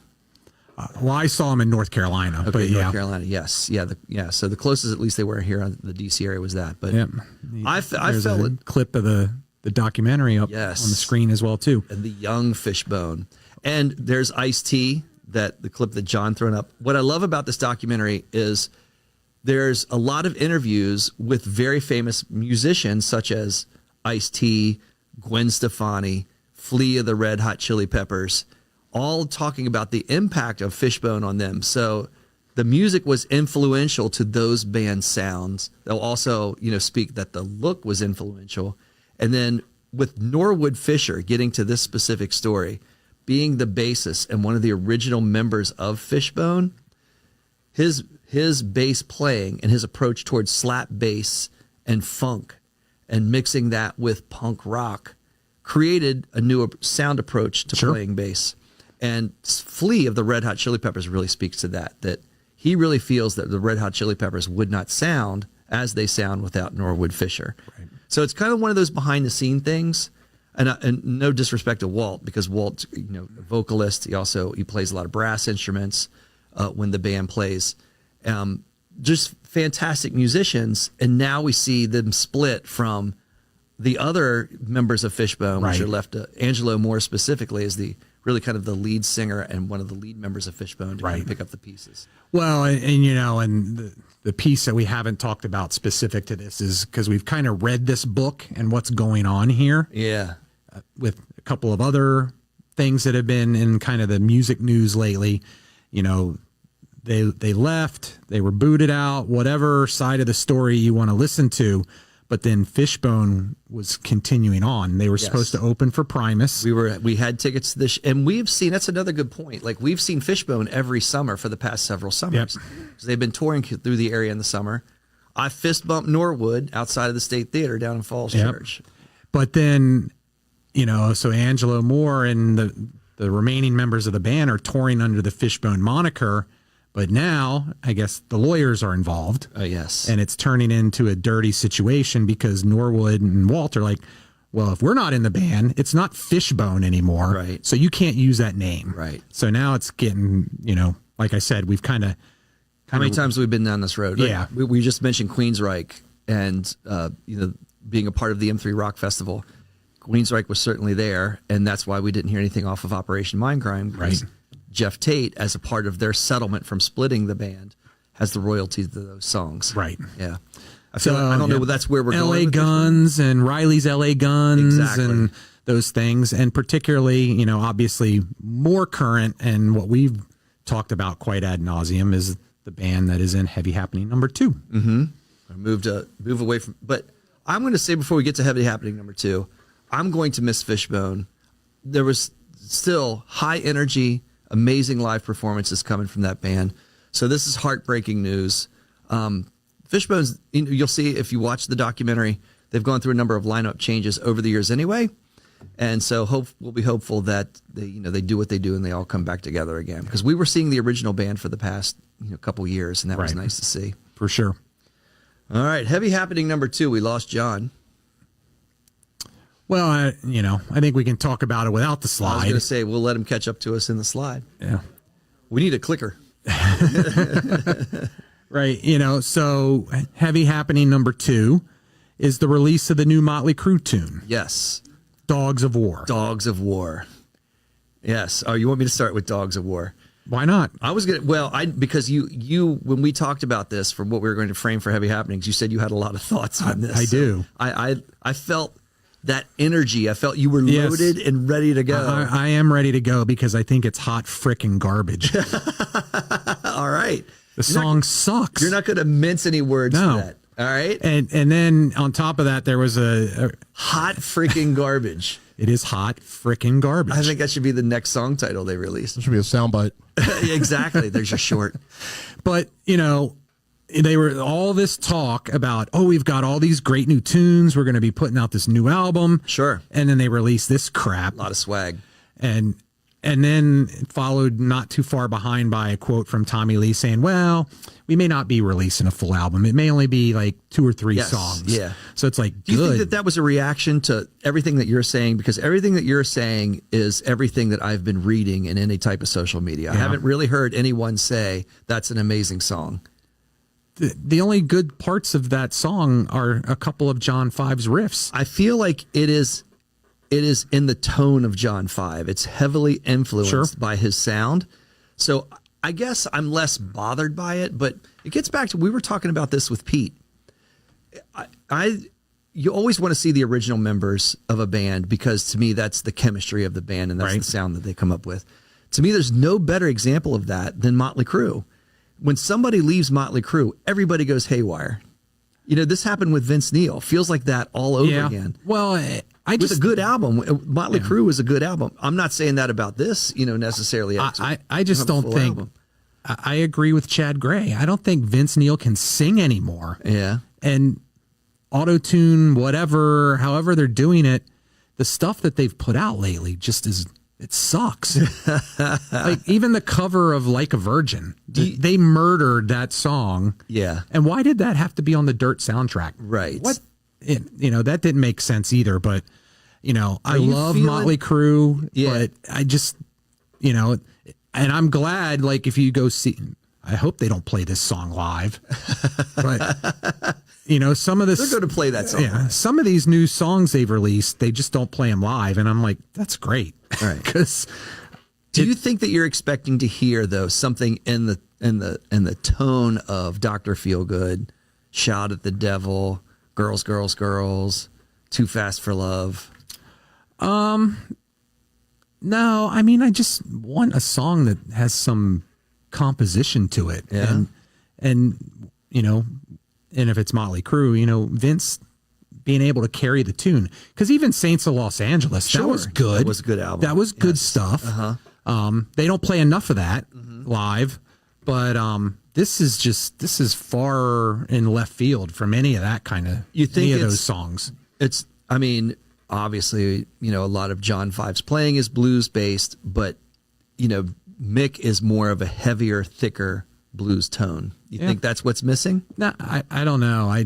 Well, I saw them in North Carolina. Okay, but North Carolina, yes. Yeah, so the closest at least they were here on the D.C. area was that. But I felt a clip of the documentary up on the screen as well, too. And the young Fishbone. And there's Ice-T, the clip that John thrown up. What I love about this documentary is there's a lot of interviews with very famous musicians such as Ice-T, Gwen Stefani, Flea of the Red Hot Chili Peppers, all talking about the impact of Fishbone on them. So the music was influential to those band sounds. They'll also, speak that the look was influential. And then with Norwood Fisher, getting to this specific story, being the bassist and one of the original members of Fishbone, his bass playing and his approach towards slap bass and funk and mixing that with punk rock created a new sound approach to playing bass. And Flea of the Red Hot Chili Peppers really speaks to that he really feels that the Red Hot Chili Peppers would not sound as they sound without Norwood Fisher. Right. So it's kind of one of those behind-the-scene things. And no disrespect to Walt, because Walt's a vocalist. He plays a lot of brass instruments when the band plays. Just fantastic musicians. And now we see them split from the other members of Fishbone, which are left to Angelo Moore specifically as the really kind of the lead singer and one of the lead members of Fishbone to kind of pick up the pieces. Well, and the piece that we haven't talked about specific to this is because we've kind of read this book and what's going on here. Yeah. With a couple of other things that have been in kind of the music news lately. They left, they were booted out, whatever side of the story you want to listen to. But then Fishbone was continuing on. They were supposed to open for Primus. We had tickets to this, and we've seen, that's another good point. Like, we've seen Fishbone every summer for the past several summers. So they've been touring through the area in the summer. I fist bumped Norwood outside of the State Theater down in Falls Church. But then, so Angelo Moore and the remaining members of the band are touring under the Fishbone moniker. But now, I guess the lawyers are involved. Oh, yes. And it's turning into a dirty situation because Norwood and Walt are like, well, if we're not in the band, it's not Fishbone anymore. Right. So you can't use that name. Right. So now it's getting, like I said, we've kind of. How many times have we been down this road? Yeah. We just mentioned Queensryche and, being a part of the M3 Rock Festival. Queensryche was certainly there, and that's why we didn't hear anything off of Operation Mindcrime. Right. Jeff Tate, as a part of their settlement from splitting the band, has the royalties to those songs. Right. Yeah. I don't know, that's where we're LA going. Guns and Riley's LA Guns and those things. And particularly, obviously more current and what we've talked about quite ad nauseum is the band that is in Heavy Happening #2. Mm-hmm. Move away from, but I'm going to say before we get to Heavy Happening #2, I'm going to miss Fishbone. There was still high energy, amazing live performances coming from that band. So this is heartbreaking news. Fishbone's, you'll see if you watch the documentary, they've gone through a number of lineup changes over the years anyway. And so we'll be hopeful that they do what they do and they all come back together again. Because we were seeing the original band for the past couple years, and that was nice to see. For sure. All right, Heavy Happening #2. We lost John. Well, I think we can talk about it without the slide. I was going to say, we'll let him catch up to us in the slide. Yeah. We need a clicker. Right. So Heavy Happening #2 is the release of the new Motley Crue tune. Yes. Dogs of War. Dogs of War. Yes. Oh, you want me to start with Dogs of War? Why not? I was gonna. Well, because you when we talked about this for what we were going to frame for Heavy Happenings, you said you had a lot of thoughts on this. I do. I felt that energy. I felt you were loaded and ready to go. I am ready to go because I think it's hot frickin' garbage. All right. The song sucks. You're not going to mince any words to that. All right. And then on top of that, there was a hot freaking garbage. It is hot frickin' garbage. I think that should be the next song title they release. It should be a soundbite. Exactly. There's your short. But, they were all this talk about, we've got all these great new tunes. We're going to be putting out this new album. Sure. And then they released this crap. A lot of swag. And then followed not too far behind by a quote from Tommy Lee saying, well, we may not be releasing a full album. It may only be like 2 or 3 songs. Yeah. So it's like, do you think that was a reaction to everything that you're saying? Because everything that you're saying is everything that I've been reading in any type of social media. I haven't really heard anyone say that's an amazing song. The only good parts of that song are a couple of John 5's riffs. I feel like it is in the tone of John 5. It's heavily influenced by his sound. So I guess I'm less bothered by it, but it gets back to, we were talking about this with Pete. You always want to see the original members of a band because to me, that's the chemistry of the band and that's the sound that they come up with. To me, there's no better example of that than Motley Crue. When somebody leaves Motley Crue, everybody goes haywire. This happened with Vince Neil. Feels like that all over again. Well, with a good album. Motley Crue was a good album. I'm not saying that about this, necessarily. I just don't think. I agree with Chad Gray. I don't think Vince Neil can sing anymore. Yeah. And auto-tune, whatever, however they're doing it, the stuff that they've put out lately just is, it sucks. Like even the cover of Like a Virgin, they murdered that song. Yeah. And why did that have to be on the Dirt soundtrack? Right. What? That didn't make sense either, but I love Motley Crue, but I just, and I'm glad, like, if you go see, I hope they don't play this song live, but some of this, they're going to play that song. Yeah. Some of these new songs they've released, they just don't play them live. And I'm like, that's great. Right. Because do you think that you're expecting to hear though, something in the tone of Dr. Feelgood, Shout at the Devil, Girls, Girls, Girls, Too Fast for Love? No, I mean, I just want a song that has some composition to it. Yeah. And if it's Motley Crue, Vince being able to carry the tune. Because even Saints of Los Angeles, that was good. That was a good album. That was good stuff. They don't play enough of that live, but this is far in left field from any of that kind of any of those songs. Obviously, a lot of John 5's playing is blues based, but Mick is more of a heavier, thicker blues tone. You think that's what's missing? No, I don't know. I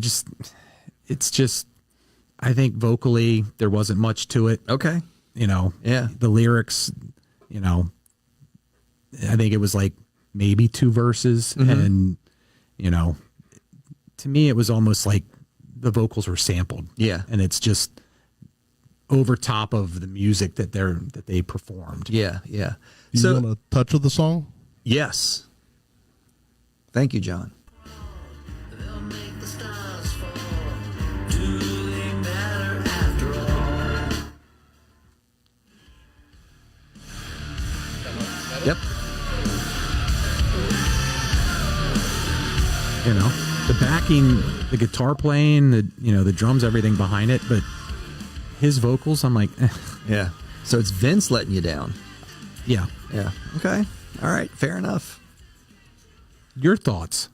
think vocally there wasn't much to it. Okay. The lyrics, I think it was like maybe 2 verses. And, to me, it was almost like the vocals were sampled. Yeah. And it's just over top of the music that they performed. Yeah. Yeah. Do you want a touch of the song? Yes. Thank you, John. Yep. The backing, the guitar playing, the drums, everything behind it, but his vocals, I'm like, Yeah. So it's Vince letting you down. Yeah. Yeah. Okay. All right. Fair enough. Your thoughts?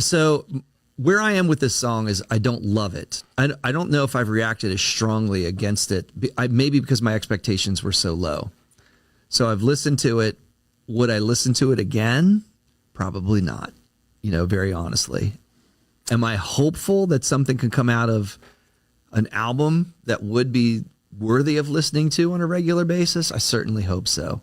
So where I am with this song is I don't love it. I don't know if I've reacted as strongly against it. Maybe because my expectations were so low. So I've listened to it. Would I listen to it again? Probably not, very honestly. Am I hopeful that something can come out of an album that would be worthy of listening to on a regular basis? I certainly hope so.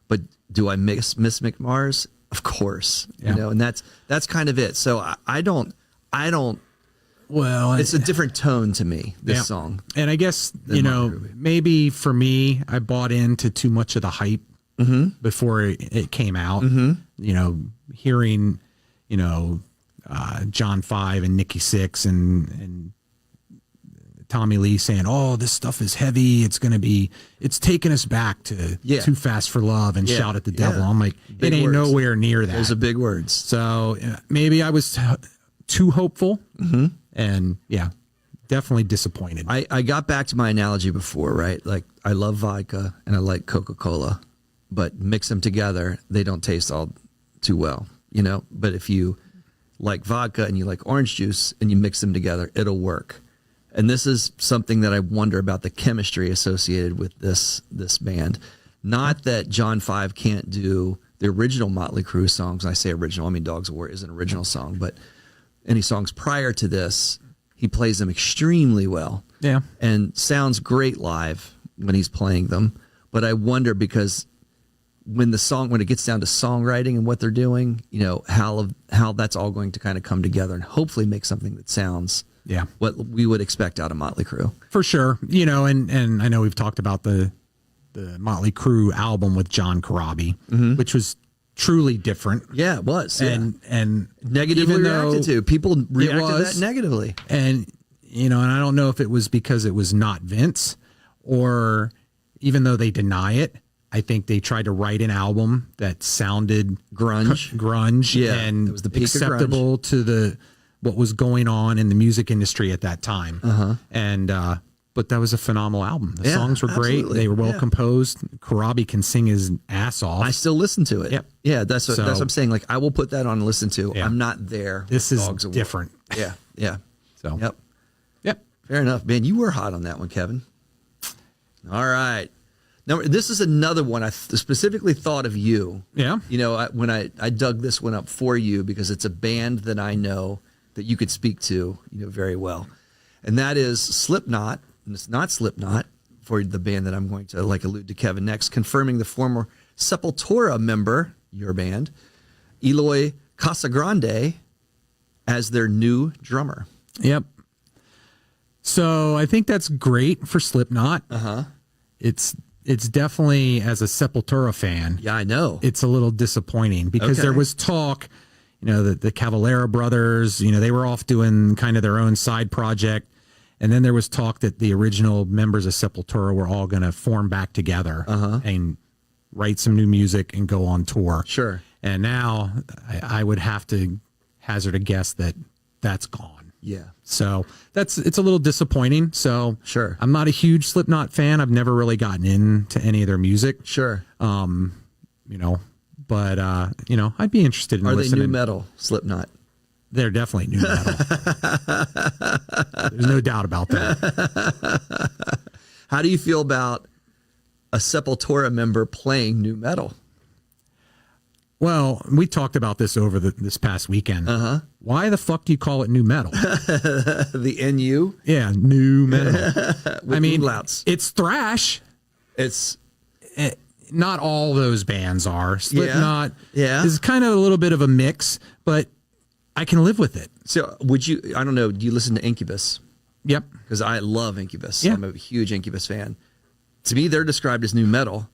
But do I miss Mick Mars? Of course, and that's kind of it. So I don't. Well, it's a different tone to me, this song. And I guess, maybe for me, I bought into too much of the hype before it came out. Hearing, John 5 and Nikki 6 and Tommy Lee saying, "Oh, this stuff is heavy. It's taking us back to Too Fast for Love and Shout at the Devil." I'm like, Big it ain't words. nowhere near that. Those are big words. So maybe I was too hopeful, and definitely disappointed. I got back to my analogy before, right? Like, I love vodka and I like Coca-Cola, but mix them together, they don't taste all too well, But if you like vodka and you like orange juice and you mix them together, it'll work. And this is something that I wonder about the chemistry associated with this band. Not that John 5 can't do the original Motley Crue songs. When I say original, I mean Dogs of War is an original song, but any songs prior to this, he plays them extremely well. Yeah. And sounds great live when he's playing them. But I wonder, because when it gets down to songwriting and what they're doing, how that's all going to kind of come together and hopefully make something that sounds what we would expect out of Motley Crue. For sure. And I know we've talked about the Motley Crue album with John Corabi, which was truly different. Yeah, it was. And negatively reacted to. People reacted to that negatively. And and I don't know if it was because it was not Vince, or even though they deny it, I think they tried to write an album that sounded grunge, and it was the peak acceptable to what was going on in the music industry at that time. And but that was a phenomenal album. The songs were great. They were well composed. Corabi can sing his ass off. I still listen to it. Yep. Yeah, that's what I'm saying. Like, I will put that on and listen to. Yeah. I'm not there. This is Dogs of War. different. Yeah. So Yep. Yep. Fair enough, man. You were hot on that one, Kevin. All right. Now, this is another one I specifically thought of you. Yeah. When I dug this one up for you, because it's a band that I know that you could speak to, very well. And that is Slipknot. And it's not Slipknot, for the band that I'm going to allude to Kevin next, confirming the former Sepultura member, your band, Eloy Casagrande, as their new drummer. Yep. So I think that's great for Slipknot. It's definitely, as a Sepultura fan. Yeah, I know. It's a little disappointing because there was talk, that the Cavalera brothers, they were off doing kind of their own side project. And then there was talk that the original members of Sepultura were all going to form back together and write some new music and go on tour. Sure. And now I would have to hazard a guess that that's gone. Yeah. So it's a little disappointing. So Sure. I'm not a huge Slipknot fan. I've never really gotten into any of their music. Sure. But I'd be interested in Are listening. they new metal, Slipknot? They're definitely new metal. There's no doubt about that. How do you feel about a Sepultura member playing new metal? Well, we talked about this over this past weekend. Why the fuck do you call it new metal? The NU? Yeah, new metal. I mean, umlauts. it's thrash. It's Not all those bands are. Slipknot is kind of a little bit of a mix, but I can live with it. So would you, I don't know, do you listen to Incubus? Yep. Because I love Incubus. Yeah. I'm a huge Incubus fan. To me, they're described as new metal.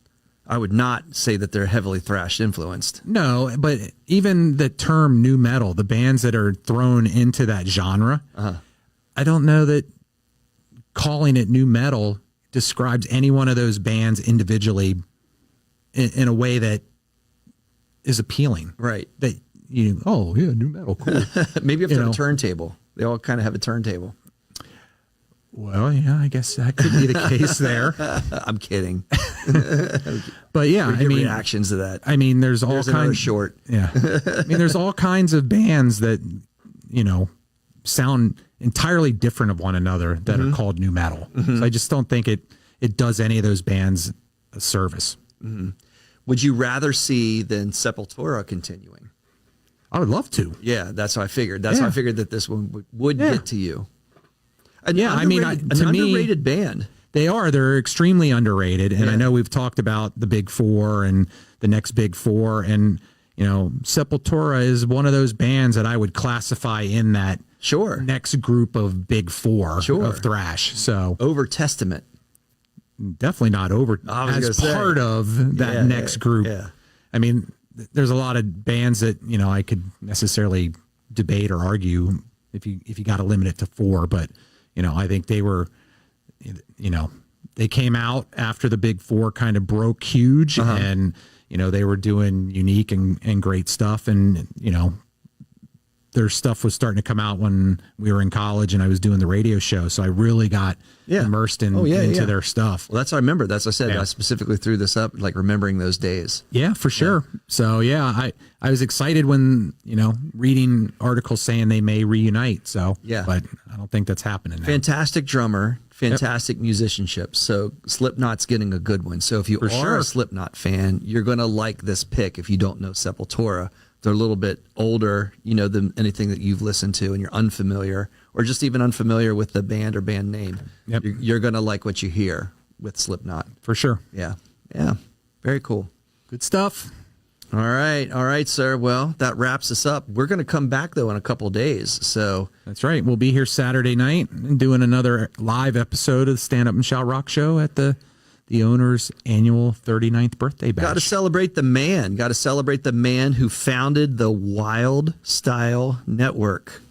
I would not say that they're heavily thrash influenced. No, but even the term new metal, the bands that are thrown into that genre, I don't know that calling it new metal describes any one of those bands individually in a way that is appealing. Right. That new metal, cool. Maybe if they're a turntable. They all kind of have a turntable. Well, yeah, I guess that could be the case there. I'm kidding. But yeah, I mean, reactions to that. I mean, there's all kinds. Short. Yeah, I mean, there's all kinds of bands that sound entirely different of one another that are called new metal. So I just don't think it does any of those bands a service. Would you rather see than Sepultura continuing? I would love to. Yeah, that's how I figured. That's how I figured that this one would get to you. An underrated band. They are. They're extremely underrated. And I know we've talked about the Big Four and the next Big Four. And, Sepultura is one of those bands that I would classify in that next group of Big Four of thrash. So over Testament. definitely not over as part of that next group. Yeah. I mean, there's a lot of bands that, you know, I could necessarily debate or argue if you got to limit it to 4, but, you know, I think they were, you know, they came out after the big 4 kind of broke huge, and, you know, they were doing unique and great stuff. And, you know, their stuff was starting to come out when we were in college and I was doing the radio show. So I really got immersed into their stuff. Well, that's, I remember. That's what I said. I specifically threw this up, like remembering those days. Yeah, for sure. Yeah. So yeah, I was excited when, you know, reading articles saying they may reunite. So yeah, but I don't think that's happening now. Fantastic drummer, fantastic musicianship. So Slipknot's getting a good one. So if you are a Slipknot fan, you're going to like this pick. If you don't know Sepultura, they're a little bit older, you know, than anything that you've listened to, and you're unfamiliar or just even unfamiliar with the band or band name. Yep. You're going to like what you hear with Slipknot. For sure. Yeah. Yeah. Very cool. Good stuff. All right. All right, sir. Well, that wraps us up. We're going to come back, though, in a couple of days. So that's right. We'll be here Saturday night and doing another live episode of the Stand Up and Shout Rock Show at the owner's annual 39th birthday bash. Got to celebrate the man. Got to celebrate the man who founded the Wylde Style Network.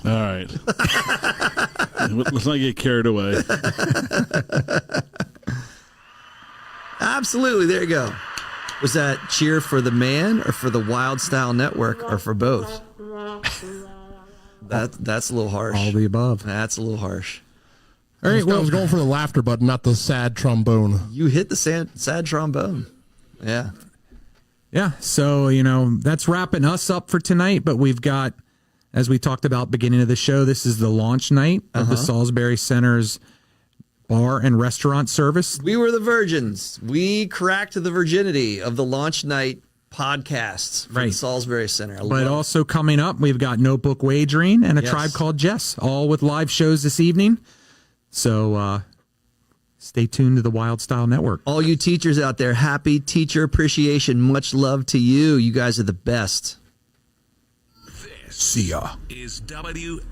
All right. Let's not get carried away. Absolutely. There you go. Was that cheer for the man or for the Wylde Style Network or for both? That's a little harsh. All the above. That's a little harsh. All right, I was going for the laughter button, not the sad trombone. You hit the sad trombone. Yeah. Yeah. So, you know, that's wrapping us up for tonight. But we've got, as we talked about beginning of the show, this is the launch night of the Salisbury Center's bar and restaurant service. We were the virgins. We cracked the virginity of the launch night podcasts from the Salisbury Center. But also coming up, we've got Notebook Wagering and a Tribe Called Jess, all with live shows this evening. So stay tuned to the Wylde Style Network. All you teachers out there, happy Teacher Appreciation. Much love to you. You guys are the best. This is WSN.